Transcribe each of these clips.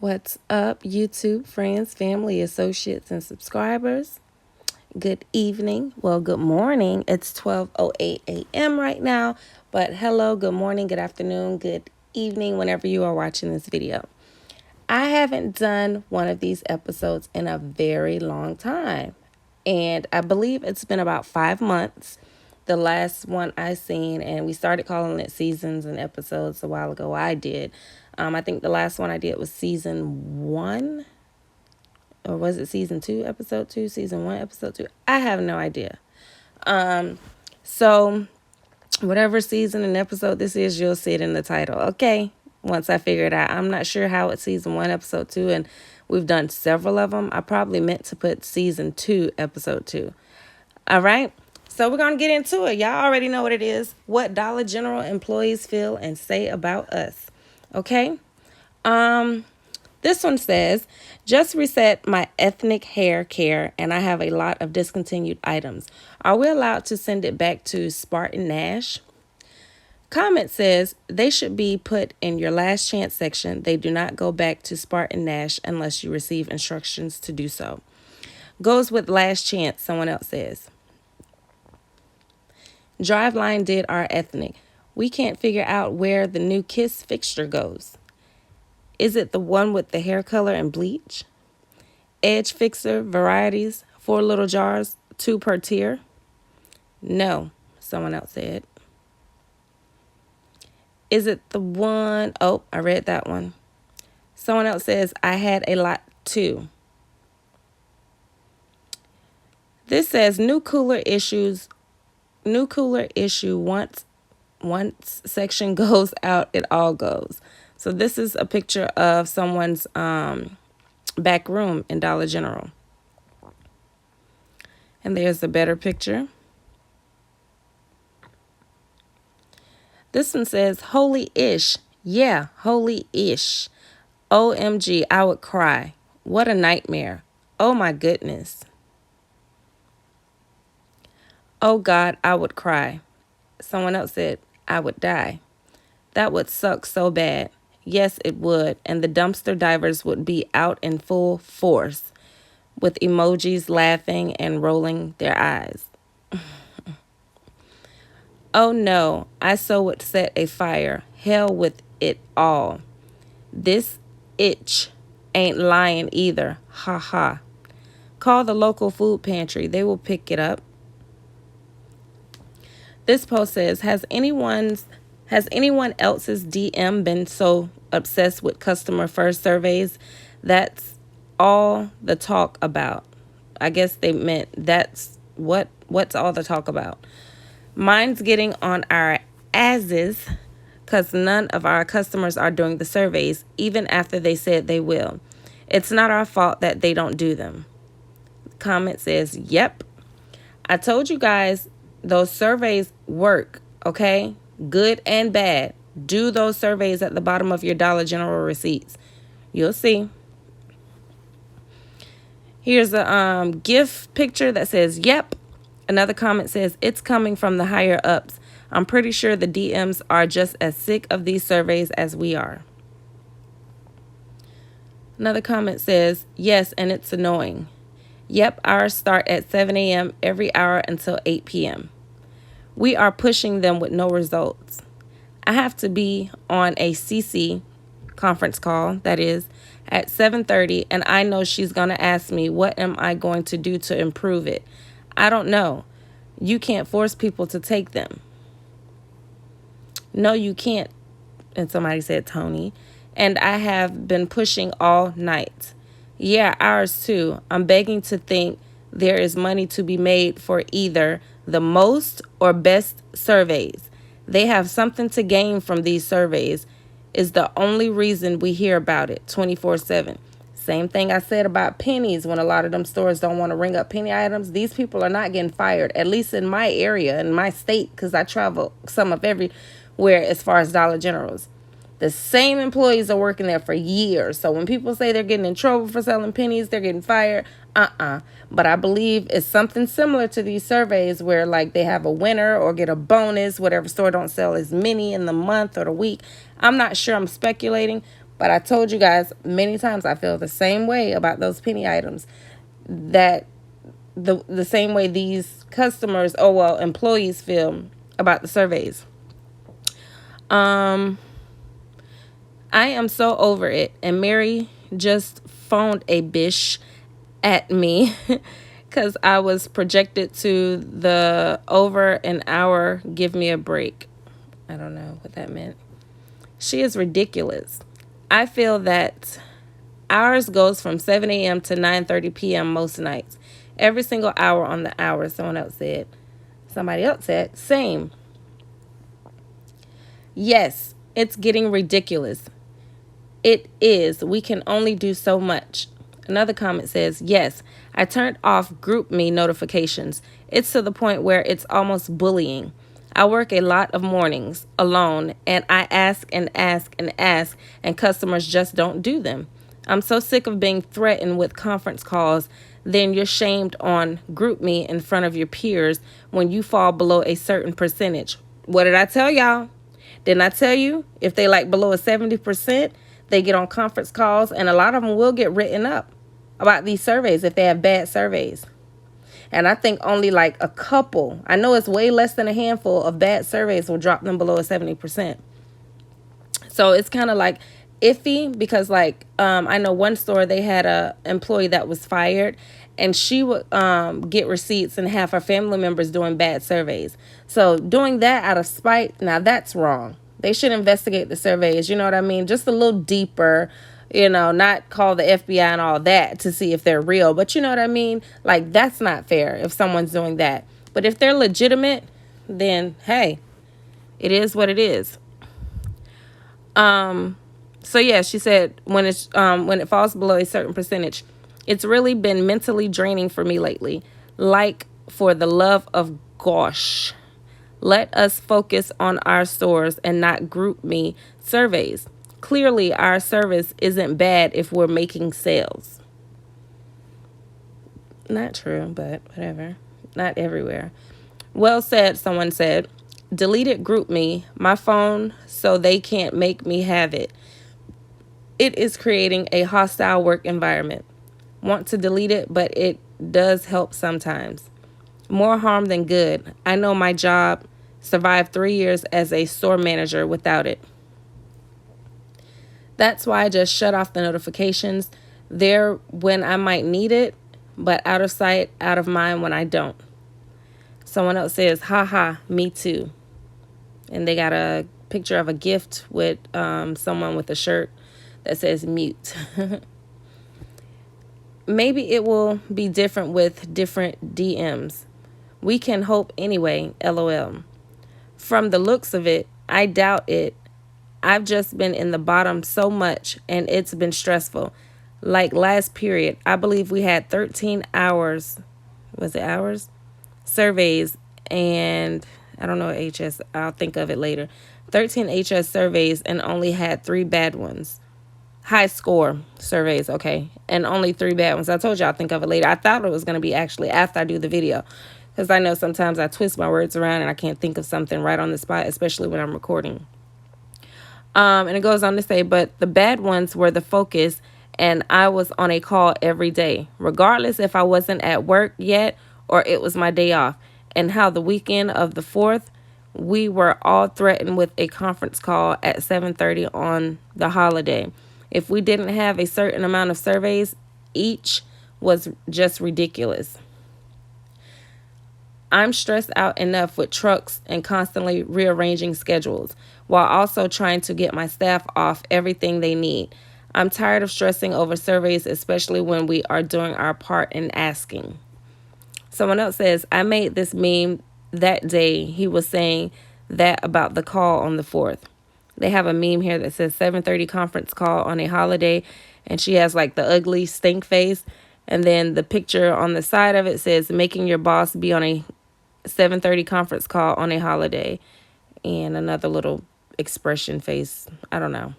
What's up, YouTube friends, family, associates, and subscribers? Good evening. Well, good morning. It's 12:08 a.m. right now, but hello, good morning, good afternoon, good evening, whenever you are watching this video. I haven't done one of these episodes in a very long time, and I believe it's been about 5 months. The last one I seen, and we started calling it seasons and episodes a while ago. I did. I think the last one I did was season 1, or was it season 2, episode 2, season 1, episode 2? I have no idea. So whatever season and episode this is, you'll see it in the title. Okay. Once I figure it out, I'm not sure how it's season 1, episode 2, and we've done several of them. I probably meant to put season 2, episode 2. All right. So we're going to get into it. Y'all already know what it is. What Dollar General employees feel and say about us. Okay. This one says, just reset my ethnic hair care and I have a lot of discontinued items. Are we allowed to send it back to Spartan Nash? Comment says, they should be put in your last chance section. They do not go back to Spartan Nash unless you receive instructions to do so. Goes with last chance, someone else says. Driveline did our ethnic. We can't figure out where the new Kiss fixture goes. Is it the one with the hair color and bleach? Edge fixer varieties, 4 little jars, 2 per tier? No, someone else said. Is it the one? Oh, I read that one. Someone else says, I had a lot too. This says new cooler issue once section goes out, it all goes. So this is a picture of someone's back room in Dollar General. And there's a better picture. This one says, holy-ish. Yeah, holy-ish. OMG, I would cry. What a nightmare. Oh my goodness. Oh God, I would cry. Someone else said, I would die. That would suck so bad. Yes, it would. And the dumpster divers would be out in full force with emojis laughing and rolling their eyes. Oh no, I so would set a fire. Hell with it all. This itch ain't lying either. Ha ha. Call the local food pantry. They will pick it up. This post says, has anyone else's DM been so obsessed with customer first surveys? That's all the talk about. I guess they meant that's what's all the talk about. Mine's getting on our asses because none of our customers are doing the surveys, even after they said they will. It's not our fault that they don't do them. Comment says, yep. I told you guys those surveys work, okay? Good and bad. Do those surveys at the bottom of your Dollar General receipts. You'll see. Here's a GIF picture that says, yep. Another comment says, it's coming from the higher ups. I'm pretty sure the DMs are just as sick of these surveys as we are. Another comment says, yes, and it's annoying. Yep, ours start at 7 a.m. every hour until 8 p.m. We are pushing them with no results. I have to be on a CC conference call, that is, at 7:30, and I know she's going to ask me, what am I going to do to improve it? I don't know. You can't force people to take them. No, you can't. And somebody said, Tony. And I have been pushing all night. Yeah, ours too. I'm begging to think there is money to be made for either the most or best surveys. They have something to gain from these surveys is the only reason we hear about it 24/7. Same thing I said about pennies when a lot of them stores don't want to ring up penny items. These people are not getting fired, at least in my area, in my state, because I travel some of everywhere as far as Dollar Generals. The same employees are working there for years. So when people say they're getting in trouble for selling pennies, they're getting fired. But I believe it's something similar to these surveys where like they have a winner or get a bonus, whatever store don't sell as many in the month or the week. I'm not sure, I'm speculating, But I told you guys many times I feel the same way about those penny items, that the same way these customers, employees feel about the surveys. Um I am so over it. And Mary just phoned a bish at me because I was projected to the over an hour, give me a break. I don't know what that meant. She is ridiculous. I feel that ours goes from 7 a.m. to 9:30 p.m. most nights. Every single hour on the hour, someone else said. Somebody else said, same. Yes, it's getting ridiculous. It is. We can only do so much. Another comment says, yes, I turned off GroupMe notifications. It's to the point where it's almost bullying. I work a lot of mornings alone, and I ask and ask and ask, and customers just don't do them. I'm so sick of being threatened with conference calls. Then you're shamed on GroupMe in front of your peers when you fall below a certain percentage. What did I tell y'all? Didn't I tell you if they like below a 70%, they get on conference calls, and a lot of them will get written up about these surveys if they have bad surveys. And I think only like a couple, I know it's way less than a handful of bad surveys will drop them below a 70%. So it's kind of like iffy because I know one store, they had a employee that was fired, and she would get receipts and have her family members doing bad surveys. So doing that out of spite, now that's wrong. They should investigate the surveys, you know what I mean? Just a little deeper, not call the FBI and all that to see if they're real. But you know what I mean? Like, that's not fair if someone's doing that. But if they're legitimate, then hey, it is what it is. So yeah, she said when it falls below a certain percentage, it's really been mentally draining for me lately. Like, for the love of gosh, let us focus on our stores and not GroupMe surveys. Clearly, our service isn't bad if we're making sales. Not true, but whatever. Not everywhere. Well said, someone said. Deleted GroupMe, my phone, so they can't make me have it. It is creating a hostile work environment. Want to delete it, but it does help sometimes. More harm than good. I know my job survived 3 years as a store manager without it. That's why I just shut off the notifications there when I might need it, but out of sight, out of mind when I don't. Someone else says, haha, me too. And they got a picture of a gift with someone with a shirt that says mute. Maybe it will be different with different DMs. We can hope anyway, LOL. From the looks of it, I doubt it. I've just been in the bottom so much, and it's been stressful. Like last period, I believe we had 13 hours. Was it hours? Surveys, and I don't know HS. I'll think of it later. 13 HS surveys and only had 3 bad ones. High score surveys, okay, and only 3 bad ones. I told you I'll think of it later. I thought it was going to be actually after I do the video, because I know sometimes I twist my words around and I can't think of something right on the spot, especially when I'm recording. And it goes on to say, but the bad ones were the focus, and I was on a call every day, regardless if I wasn't at work yet or it was my day off. And how the weekend of the 4th, we were all threatened with a conference call at 7:30 on the holiday. If we didn't have a certain amount of surveys, each was just ridiculous. I'm stressed out enough with trucks and constantly rearranging schedules while also trying to get my staff off everything they need. I'm tired of stressing over surveys, especially when we are doing our part in asking. Someone else says, I made this meme that day. He was saying that about the call on the 4th. They have a meme here that says 7:30 conference call on a holiday, and she has like the ugly stink face. And then the picture on the side of it says, making your boss be on a 7:30 conference call on a holiday. And another little expression face. I don't know.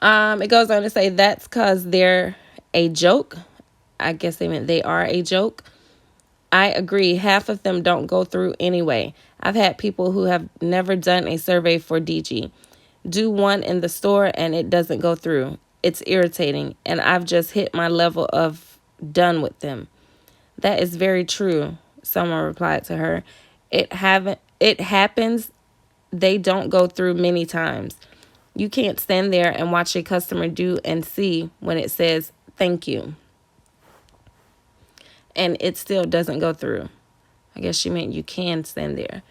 It goes on to say that's because they're a joke. I guess they meant they are a joke. I agree. Half of them don't go through anyway. I've had people who have never done a survey for DG. Do one in the store and it doesn't go through. It's irritating, and I've just hit my level of done with them. That is very true, someone replied to her. It happens. They don't go through many times. You can't stand there and watch a customer do and see when it says thank you and it still doesn't go through. I guess she meant you can stand there.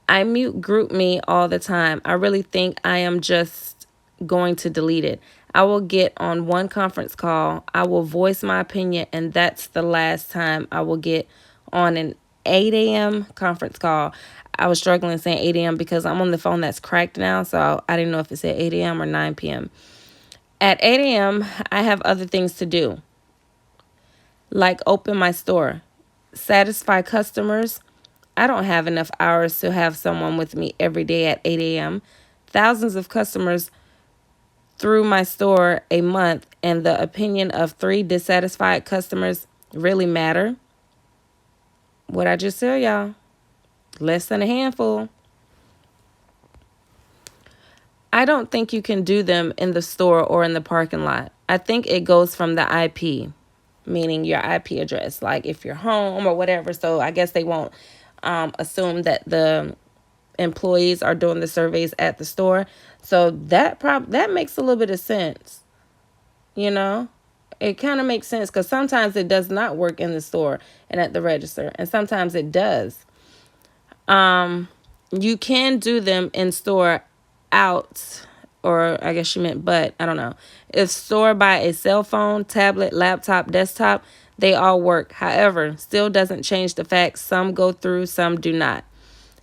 I mute GroupMe all the time. I really think I am just going to delete it. I will get on one conference call. I will voice my opinion, and that's the last time I will get on an 8 a.m. conference call. I was struggling saying 8 a.m. because I'm on the phone that's cracked now, so I didn't know if it said 8 a.m. or 9 p.m. At 8 a.m., I have other things to do, like open my store, satisfy customers. I don't have enough hours to have someone with me every day at 8 a.m. Thousands of customers through my store a month, and the opinion of 3 dissatisfied customers really matter. What I just tell y'all, less than a handful. I don't think you can do them in the store or in the parking lot. I think it goes from the IP, meaning your IP address, like if you're home or whatever. So I guess they won't assume that the employees are doing the surveys at the store. So that makes a little bit of sense. You know, it kind of makes sense because sometimes it does not work in the store and at the register, and sometimes it does. You can do them in store out, or I guess she meant but, I don't know. If stored by a cell phone, tablet, laptop, desktop, they all work. However, still doesn't change the fact some go through, some do not.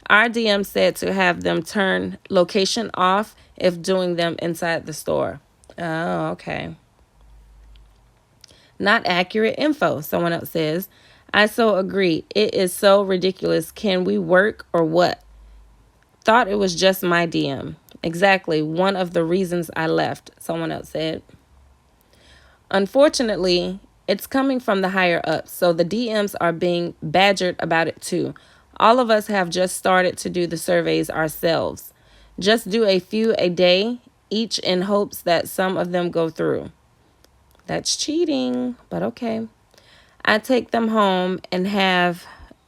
Our DM said to have them turn location off if doing them inside the store. Oh, okay. Not accurate info, someone else says. I so agree. It is so ridiculous. Can we work or what? Thought it was just my DM. Exactly. One of the reasons I left, someone else said. Unfortunately, it's coming from the higher ups, so the DMs are being badgered about it too. All of us have just started to do the surveys ourselves. Just do a few a day, each in hopes that some of them go through. That's cheating, but okay. I take them home and have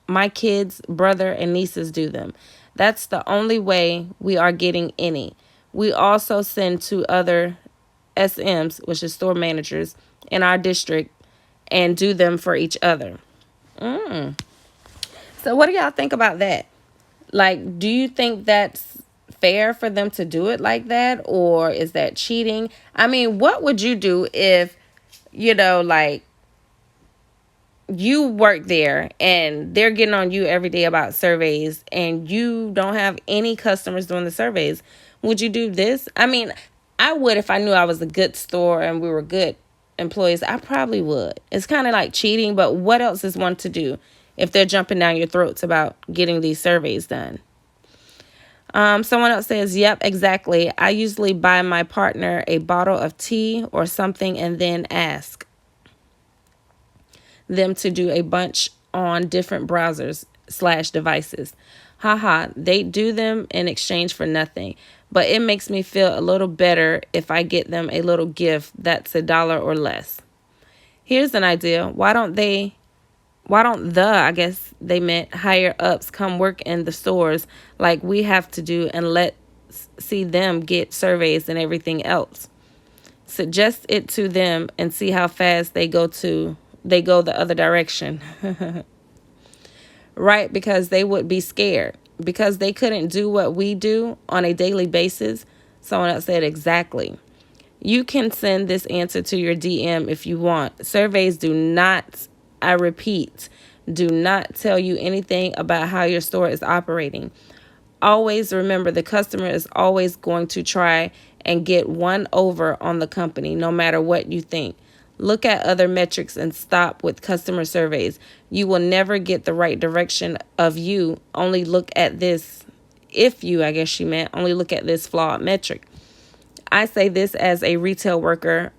my kids, brother, and nieces do them. That's the only way we are getting any. We also send to other SMs, which is store managers, in our district and do them for each other. So what do y'all think about that? Like, do you think that's fair for them to do it like that? Or is that cheating? I mean, what would you do if, like, you work there and they're getting on you every day about surveys and you don't have any customers doing the surveys? Would you do this? I mean, I would if I knew I was a good store and we were good employees. I probably would. It's kind of like cheating, but what else is one to do if they're jumping down your throats about getting these surveys done? Someone else says, yep, exactly. I usually buy my partner a bottle of tea or something and then ask them to do a bunch on different browsers/devices. Haha, they do them in exchange for nothing. But it makes me feel a little better if I get them a little gift that's $1 or less. Here's an idea. Why don't I guess they meant higher ups come work in the stores like we have to do and let see them get surveys and everything else. Suggest it to them and see how fast they go the other direction. Right, because they would be scared. Because they couldn't do what we do on a daily basis. Someone else said exactly. You can send this answer to your DM if you want. Surveys do not, I repeat, do not tell you anything about how your store is operating. Always remember the customer is always going to try and get one over on the company, no matter what you think. Look at other metrics and stop with customer surveys. You will never get the right direction of you. Only look at this, if you, I guess she meant, only look at this flawed metric. I say this as a retail worker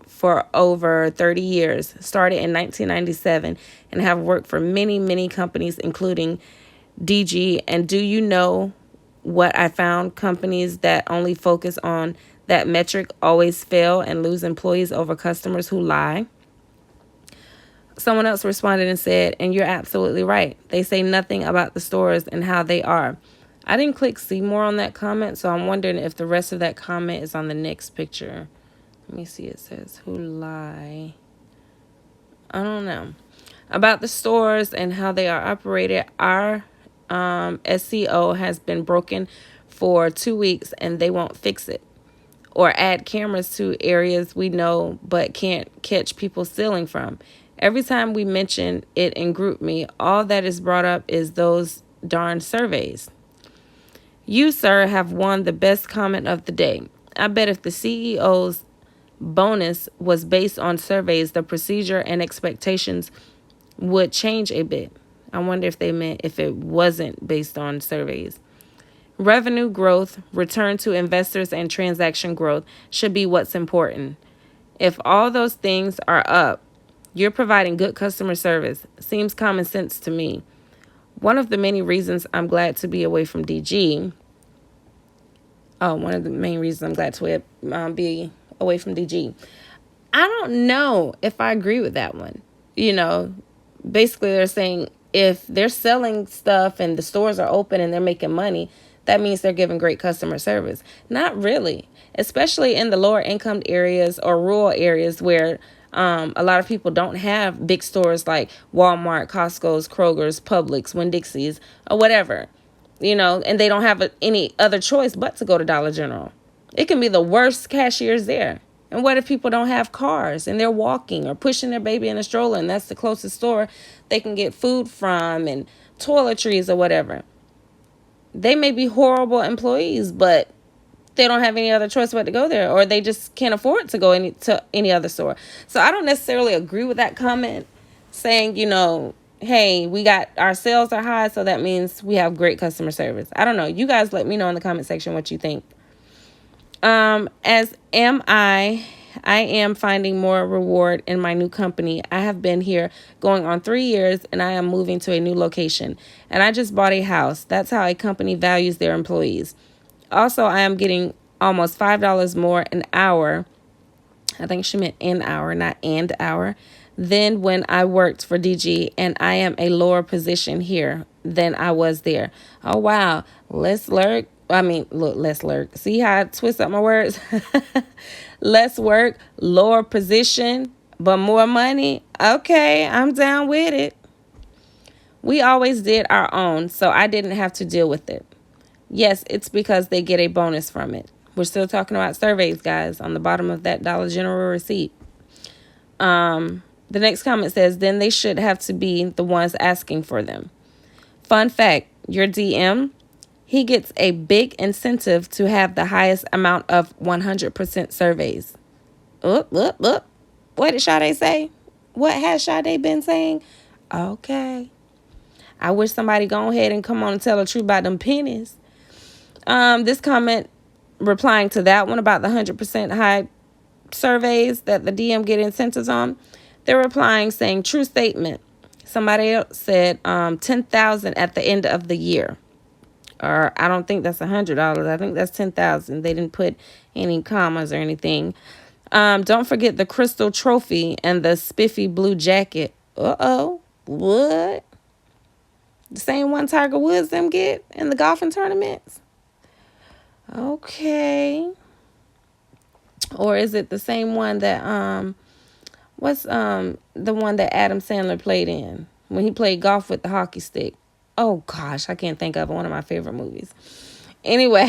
for over 30 years, started in 1997, and have worked for many, many companies, including DG. And do you know what I found. Companies that only focus on that metric always fail and lose employees over customers who lie. Someone else responded and said, and you're absolutely right. They say nothing about the stores and how they are. I didn't click see more on that comment, so I'm wondering if the rest of that comment is on the next picture. Let me see. It says, who lie? I don't know. About the stores and how they are operated, our SEO has been broken for 2 weeks and they won't fix it. Or add cameras to areas we know but can't catch people stealing from. Every time we mention it in GroupMe, all that is brought up is those darn surveys. You, sir, have won the best comment of the day. I bet if the CEO's bonus was based on surveys, the procedure and expectations would change a bit. I wonder if they meant if it wasn't based on surveys. Revenue growth, return to investors, and transaction growth should be what's important. If all those things are up, you're providing good customer service. Seems common sense to me. One of the many reasons I'm glad to be away from DG. One of the main reasons I'm glad to be away from DG. I don't know if I agree with that one. Basically they're saying if they're selling stuff and the stores are open and they're making money, that means they're giving great customer service. Not really, especially in the lower income areas or rural areas where a lot of people don't have big stores like Walmart, Costco's, Kroger's, Publix, Winn-Dixie's, or whatever, and they don't have any other choice but to go to Dollar General. It can be the worst cashiers there. And what if people don't have cars and they're walking or pushing their baby in a stroller and that's the closest store they can get food from and toiletries or whatever? They may be horrible employees, but they don't have any other choice but to go there, or they just can't afford to go to any other store. So I don't necessarily agree with that comment saying, hey, we got our sales are high, so that means we have great customer service. I don't know. You guys let me know in the comment section what you think. As am I am finding more reward in my new company. I have been here going on 3 years and I am moving to a new location. And I just bought a house. That's how a company values their employees. Also, I am getting almost $5 more an hour. I think she meant an hour, not and hour. Than when I worked for DG, and I am a lower position here than I was there. Oh, wow. Less lurk. Less lurk. See how I twist up my words? Less work, lower position, but more money. Okay, I'm down with it. We always did our own, so I didn't have to deal with it. Yes, it's because they get a bonus from it. We're still talking about surveys, guys, on the bottom of that Dollar General receipt. The next comment says, then they should have to be the ones asking for them. Fun fact, your DM, he gets a big incentive to have the highest amount of 100% surveys. What did Sade say? What has Sade been saying? Okay. I wish somebody go ahead and come on and tell the truth about them pennies. This comment replying to that one about the 100% high surveys that the DM get incentives on, they're replying saying true statement. Somebody else said 10,000 at the end of the year. Or I don't think that's $100. I think that's 10,000. They didn't put any commas or anything. Don't forget the crystal trophy and the spiffy blue jacket. Uh-oh. What? The same one Tiger Woods them get in the golfing tournaments? Okay. Or is it the same one that what's the one that Adam Sandler played in when he played golf with the hockey stick? Oh gosh, I can't think of it. One of my favorite movies. Anyway,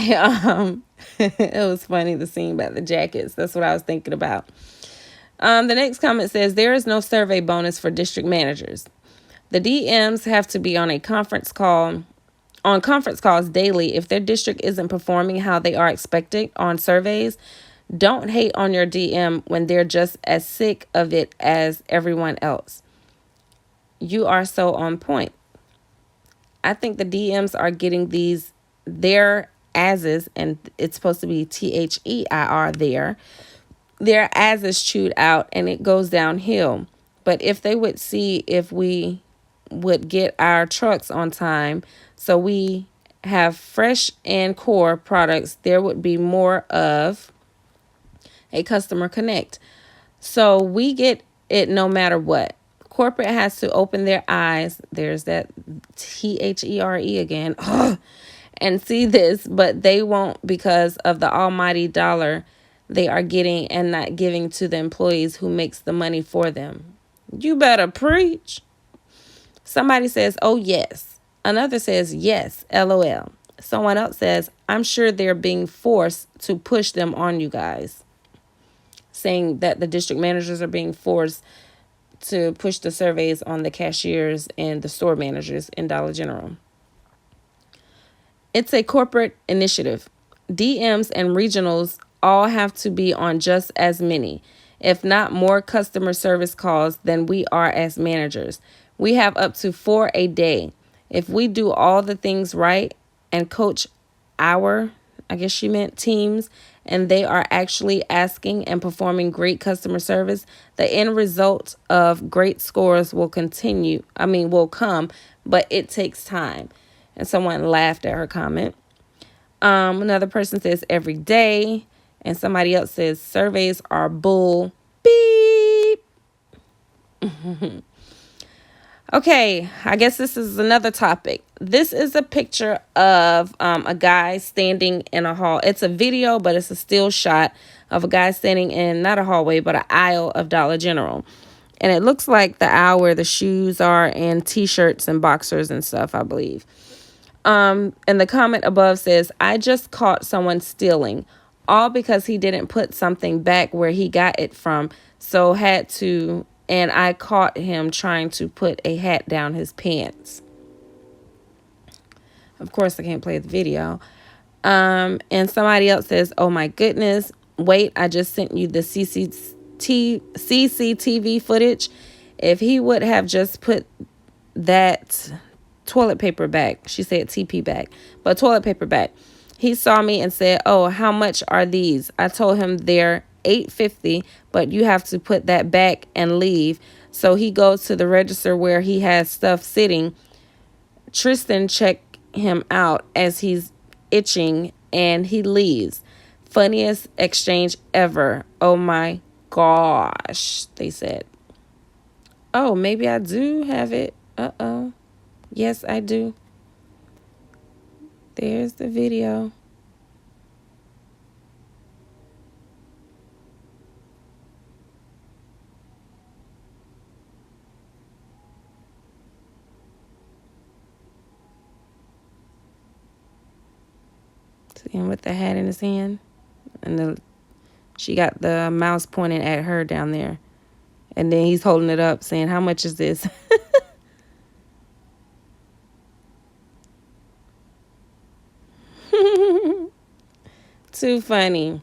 it was funny, the scene about the jackets. That's what I was thinking about. The next comment says there is no survey bonus for district managers. The DMs have to be on conference calls daily if their district isn't performing how they are expected on surveys. Don't hate on your DM when they're just as sick of it as everyone else. You are so on point. I think the DMs are getting their asses, and it's supposed to be THEIR their asses chewed out, and it goes downhill. But if they would see if we would get our trucks on time so we have fresh and core products, there would be more of a customer connect. So we get it no matter what. Corporate has to open their eyes. There's that THERE again. And see this, but they won't because of the almighty dollar they are getting and not giving to the employees who makes the money for them. You better preach. Somebody says, oh, yes. Another says, yes, LOL. Someone else says, I'm sure they're being forced to push them on you guys. Saying that the district managers are being forced to push the surveys on the cashiers and the store managers in Dollar General. It's a corporate initiative. DMs and regionals all have to be on just as many, if not more, customer service calls than we are as managers. We have up to 4 a day. If we do all the things right and coach our, I guess she meant teams, and they are actually asking and performing great customer service, the end result of great scores will come, but it takes time. And someone laughed at her comment. Another person says every day. And somebody else says surveys are bull. Beep. Okay, I guess this is another topic. This is a picture of a guy standing in a hall. It's a video, but it's a still shot of a guy standing in not a hallway, but an aisle of Dollar General. And it looks like the aisle where the shoes are and T-shirts and boxers and stuff, I believe. And the comment above says, I just caught someone stealing, all because he didn't put something back where he got it from, and I caught him trying to put a hat down his pants. Of course, I can't play the video. And somebody else says, oh my goodness, wait, I just sent you the CCTV footage. If he would have just put that toilet paper back, she said TP back, but toilet paper back. He saw me and said, oh, how much are these? I told him they're $8.50, but you have to put that back and leave. So he goes to the register where he has stuff sitting. Tristan checked him out as he's itching and he leaves. Funniest exchange ever. Oh my gosh, they said. Oh, maybe I do have it. Uh-oh. Yes, I do. There's the video. See him with the hat in his hand. And she got the mouse pointing at her down there. And then he's holding it up saying, how much is this? Too funny.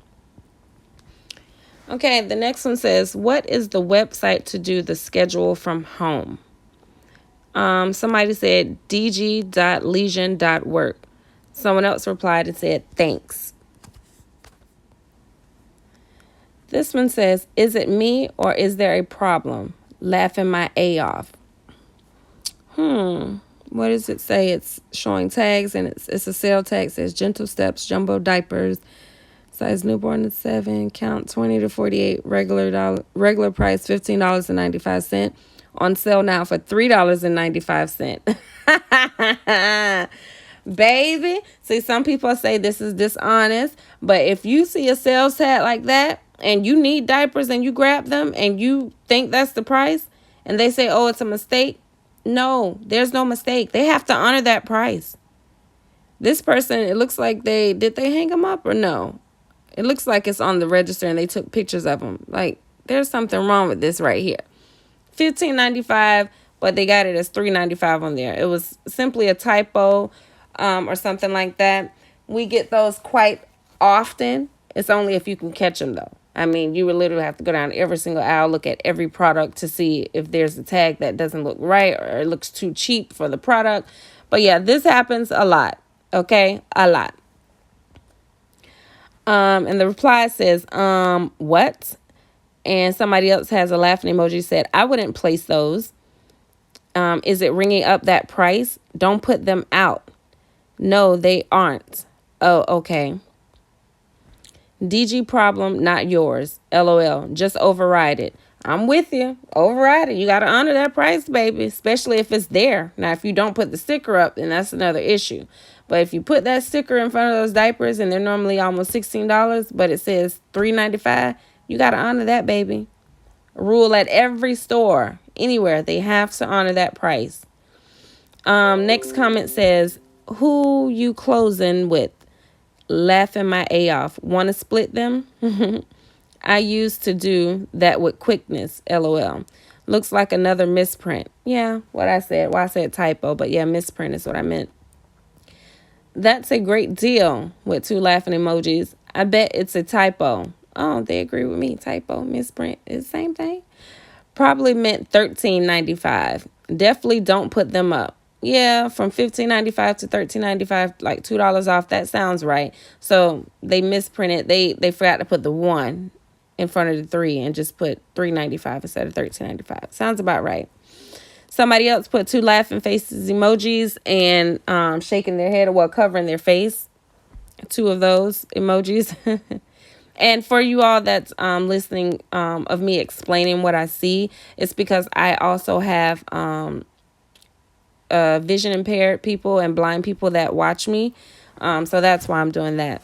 Okay, the next one says, what is the website to do the schedule from home? Somebody said dg.legion.work. Someone else replied and said, thanks. This one says, is it me or is there a problem? Laughing my A off. What does it say? It's showing tags and it's a sale tag. It says Gentle Steps, Jumbo Diapers, size newborn to 7, count 20 to 48, regular price $15.95. On sale now for $3.95. Baby. See, some people say this is dishonest, but if you see a sales tag like that and you need diapers and you grab them and you think that's the price and they say, oh, it's a mistake. No, there's no mistake. They have to honor that price. This person, it looks like did they hang them up or no? It looks like it's on the register and they took pictures of them. Like, there's something wrong with this right here. $15.95, but they got it as $3.95 on there. It was simply a typo or something like that. We get those quite often. It's only if you can catch them, though. I mean, you would literally have to go down every single aisle, look at every product to see if there's a tag that doesn't look right or it looks too cheap for the product. But yeah, this happens a lot. Okay? A lot. And the reply says, what? And somebody else has a laughing emoji, said, I wouldn't place those. Is it ringing up that price? Don't put them out. No, they aren't. Oh, okay. DG problem, not yours. LOL. Just override it. I'm with you. Override it. You got to honor that price, baby, especially if it's there. Now, if you don't put the sticker up, then that's another issue. But if you put that sticker in front of those diapers and they're normally almost $16, but it says $3.95, you got to honor that, baby. Rule at every store, anywhere, they have to honor that price. Next comment says, who you closing with? Laughing my A off. Want to split them? I used to do that with quickness. LOL. Looks like another misprint. Yeah, what I said. Well, I said typo, but yeah, misprint is what I meant. That's a great deal with 2 laughing emojis. I bet it's a typo. Oh, they agree with me. Typo, misprint is the same thing. Probably meant $13.95. Definitely don't put them up. Yeah, from $15.95 to $13.95, like $2 off. That sounds right. So they misprinted. They forgot to put the 1 in front of the 3 and just put $3.95 instead of $13.95. Sounds about right. Somebody else put 2 laughing faces emojis and shaking their head, well, covering their face. 2 of those emojis. And for you all that's listening of me explaining what I see, it's because I also have vision impaired people and blind people that watch me. So that's why I'm doing that.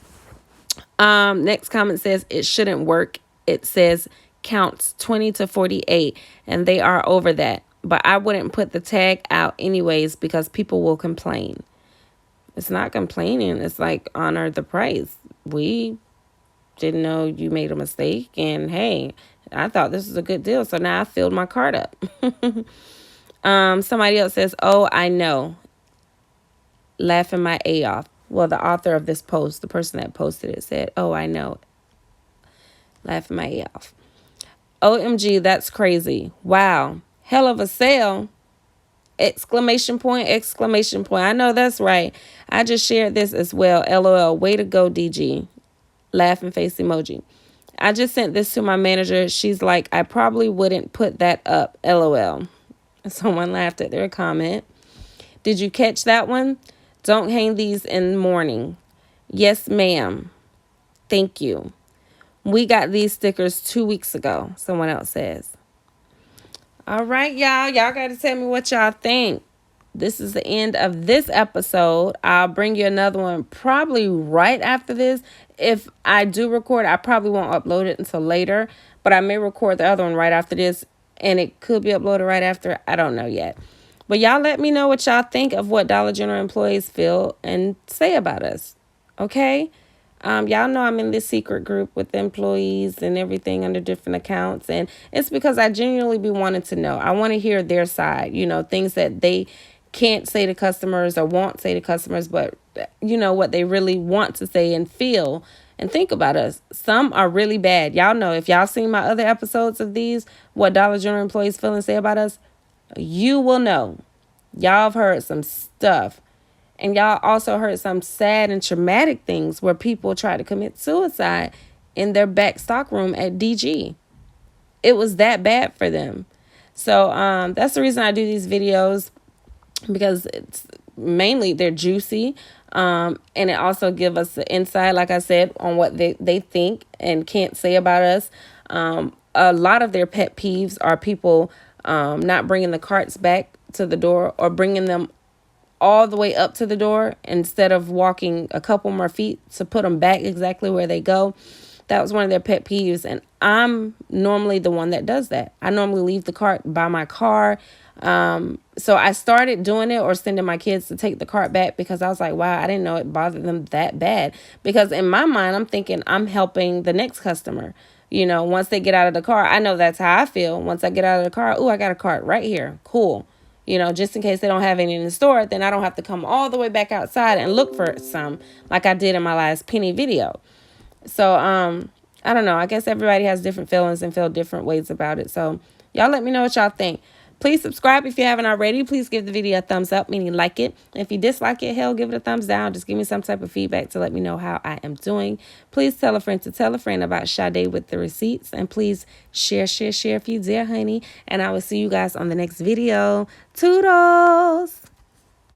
Next comment says, it shouldn't work. It says counts 20 to 48, and they are over that. But I wouldn't put the tag out anyways because people will complain. It's not complaining. It's like, honor the price. We didn't know you made a mistake, and hey, I thought this was a good deal, so now I filled my cart up. Somebody else says, oh, I know. Laughing my A off. Well, the author of this post, the person that posted it, said, oh, I know. Laughing my A off. OMG, that's crazy. Wow. Hell of a sale. Exclamation point, exclamation point. I know that's right. I just shared this as well. LOL. Way to go, DG. Laughing face emoji. I just sent this to my manager. She's like, I probably wouldn't put that up. LOL. Someone laughed at their comment. Did you catch that one? Don't hang these in the morning. Yes, ma'am. Thank you. We got these stickers 2 weeks ago, someone else says. All right, y'all. Y'all got to tell me what y'all think. This is the end of this episode. I'll bring you another one probably right after this. If I do record, I probably won't upload it until later, but I may record the other one right after this, and it could be uploaded right after. I don't know yet. But y'all let me know what y'all think of what Dollar General employees feel and say about us. Okay? Y'all know I'm in this secret group with employees and everything under different accounts. And it's because I genuinely be wanting to know. I want to hear their side, things that they can't say to customers or won't say to customers, but what they really want to say and feel and think about us. Some are really bad. Y'all know, if y'all seen my other episodes of these, what Dollar General employees feel and say about us, you will know. Y'all have heard some stuff. And y'all also heard some sad and traumatic things where people try to commit suicide in their back stock room at DG. It was that bad for them. So that's the reason I do these videos, because it's mainly they're juicy. And it also give us the insight, like I said, on what they think and can't say about us. A lot of their pet peeves are people not bringing the carts back to the door or bringing them all the way up to the door instead of walking a couple more feet to put them back exactly where they go. That was one of their pet peeves. And I'm normally the one that does that. I normally leave the cart by my car. So I started doing it or sending my kids to take the cart back because I was like, wow, I didn't know it bothered them that bad. Because in my mind, I'm thinking I'm helping the next customer. Once they get out of the car, I know that's how I feel. Once I get out of the car, I got a cart right here. Cool. Just in case they don't have any in the store, then I don't have to come all the way back outside and look for some like I did in my last penny video. So, I don't know. I guess everybody has different feelings and feel different ways about it. So y'all let me know what y'all think. Please subscribe if you haven't already. Please give the video a thumbs up, meaning like it. If you dislike it, hell, give it a thumbs down. Just give me some type of feedback to let me know how I am doing. Please tell a friend to tell a friend about Sade with the receipts. And please share if you dare, honey. And I will see you guys on the next video. Toodles!